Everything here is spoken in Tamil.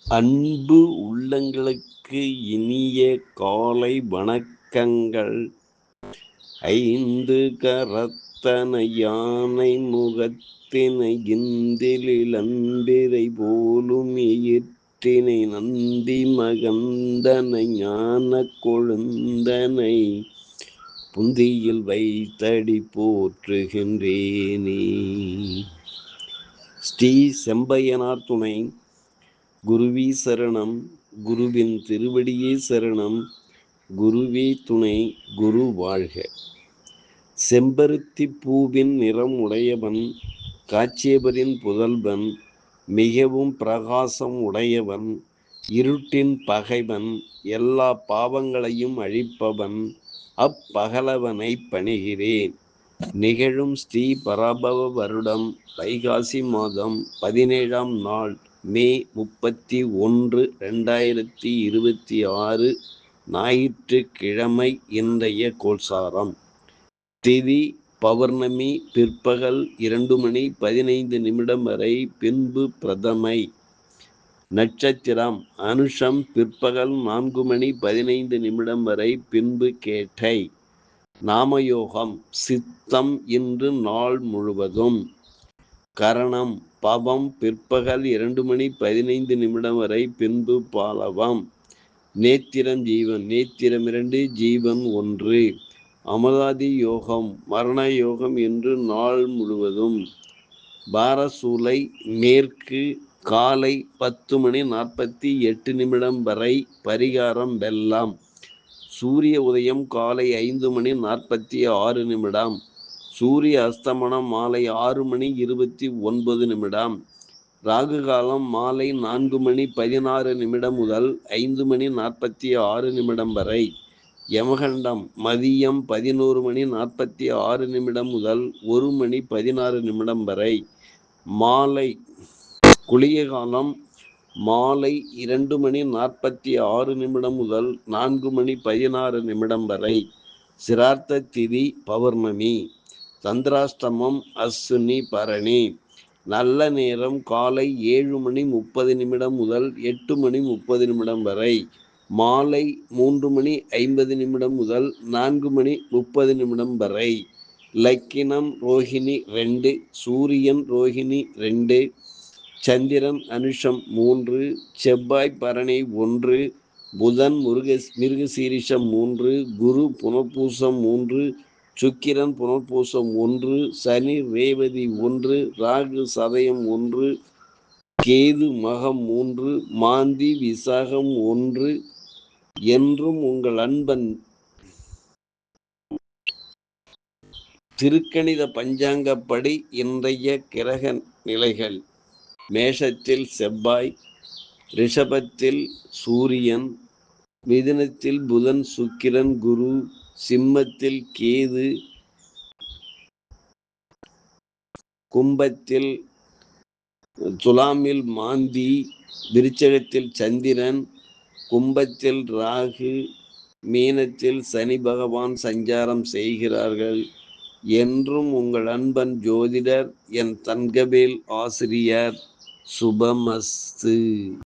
அன்பு உள்ளங்களுக்கு இனிய காலை வணக்கங்கள். ஐந்து கரத்தன யானை முகத்தினை இந்திலிளம்பிறை போலும் எயிற்றினை நந்தி மகந்தனை ஞான கொழுந்தனை புந்தியில் வைத்தடி போற்றுகின்றேனே. ஸ்ரீ செம்பையனார் துணை. குருவே சரணம். குருவின் திருவடியே சரணம். குருவே துணை. குரு வாழ்க. செம்பருத்தி பூவின் நிறம் உடையவன், காட்சியபரின் புதல்வன், மிகவும் பிரகாசம் உடையவன், இருட்டின் பகைவன், எல்லா பாவங்களையும் அழிப்பவன், அப்பகலவனை பணிகிறேன். நிகழும் ஸ்ரீ பராபவ வருடம் வைகாசி மாதம் 17ஆம் நாள் மே 31, 2026 ஞாயிற்றுக்கிழமை. இன்றைய கோல்சாரம். திதி பௌர்ணமி பிற்பகல் 2:15 வரை, பின்பு பிரதமை. நட்சத்திரம் அனுஷம் பிற்பகல் 4:15 வரை, பின்பு கேட்டை. நாமயோகம் சித்தம் இன்று நாள் முழுவதும். கரணம் பவம் பிற்பகல் 2:15 வரை, பின்பு பாலவம். நேத்திரம் ஜீவன். நேத்திரம் 2, ஜீவன் 1. அமராதி யோகம் மரண யோகம் இன்று நாள் முழுவதும். பாரசூலை மேற்கு காலை 10:48 வரை, பரிகாரம் வெள்ளம். சூரிய உதயம் காலை 5:46. சூரிய அஸ்தமனம் மாலை 6:29. ராகு காலம் மாலை 4:16 முதல் 5:46 வரை. யமகண்டம் மதியம் 11:46 முதல் 1:16 வரை. மாலை குளிய காலம் மாலை 2:46 முதல் 4:16 வரை. சிரார்த்த திதி பௌர்ணமி. சந்திராஷ்டமம் அஸ்வினி பரணி. நல்ல நேரம் காலை 7:30 முதல் 8:30 வரை. மாலை 3:50 முதல் 4:30 வரை. லக்கினம் ரோஹிணி 2, சூரியன் ரோஹிணி 2, சந்திரன் அனுஷம் 3, செவ்வாய் பரணி 1, புதன் மிருகசீரிஷம் 3, குரு புனர்பூசம் 3, சுக்கிரன் புனர்பூசம் 1, சனி ரேவதி 1, ராகு சதயம் 1, கேது மகம் 3, மாந்தி விசாகம் 1. என்றும் உங்கள் அன்பன். திருக்கணித பஞ்சாங்கப்படி இன்றைய கிரக நிலைகள். மேஷத்தில் செவ்வாய், ரிஷபத்தில் சூரியன், மிதுனத்தில் புதன் சுக்கிரன் குரு, சிம்மத்தில் கேது, கும்பத்தில் துலாமில் மாந்தி, விருச்சகத்தில் சந்திரன், கும்பத்தில் ராகு, மீனத்தில் சனி பகவான் சஞ்சாரம் செய்கிறார்கள். என்றும் உங்கள் அன்பன் ஜோதிடர் என் தங்கவேல் ஆசிரியர். சுபமஸ்து.